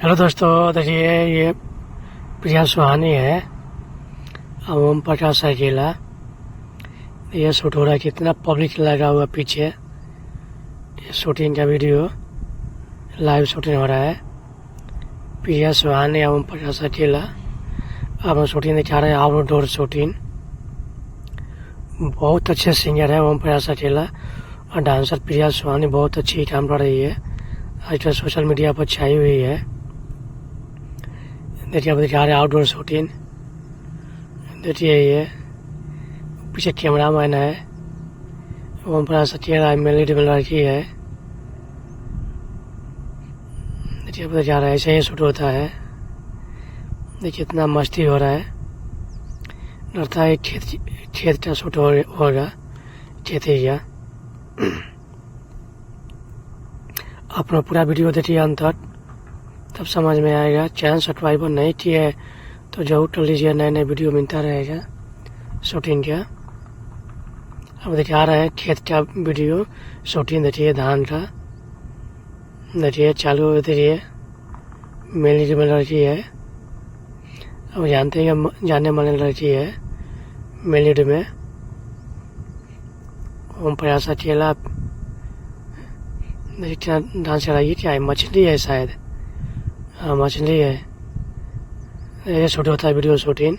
Hello दोस्तों, देखिए ये प्रिया सुहानी है और ओम प्रकाश अकेला। ये शूट हो रहा है, कितना पब्लिक लगा हुआ पीछे। ये शूटिंग का वीडियो लाइव शूटिंग हो रहा है। प्रिया सुहानी और ओम प्रकाश अकेला अब हम शूटिंग दिखा रहे हैं, आउटडोर शूटिंग। बहुत अच्छे सिंगर है ओम प्रकाश अकेला और डांसर प्रिया सुहानी बहुत अच्छी काम कर रही है। आजकल सोशल मीडिया पर छाई हुई है। देखिए, अब दिखा रहे आउटडोर शूटिंग। देखिए ये पीछे कैमरा मैन है, ओम प्रकाश अकेला मेलेडी में लड़की है। देखिए अब दिखा रहा है, ऐसे ही शूट होता है। देखिए इतना मस्ती हो रहा है। लगता है खेत का शूट होगा, खेत एरिया। अपना पूरा वीडियो देखिए अंत तक, तब समझ में आएगा। चैनल सब्सक्राइबर नहीं किए तो जरूर कर लीजिए, नए नए वीडियो मिलता रहेगा शूटिंग का। अब दिखा रहे हैं खेत का वीडियो शूटिंग। देखिए धान का, देखिए चालू, देखिए मेली में लड़की है। अब जानते हैं जाने माने लड़की है मेलिड में। ओम प्रकाश अकेला क्या डांस चलाइए, क्या है, मछली है शायद। हाँ मछली है। ये शूट होता है वीडियो शूटिंग।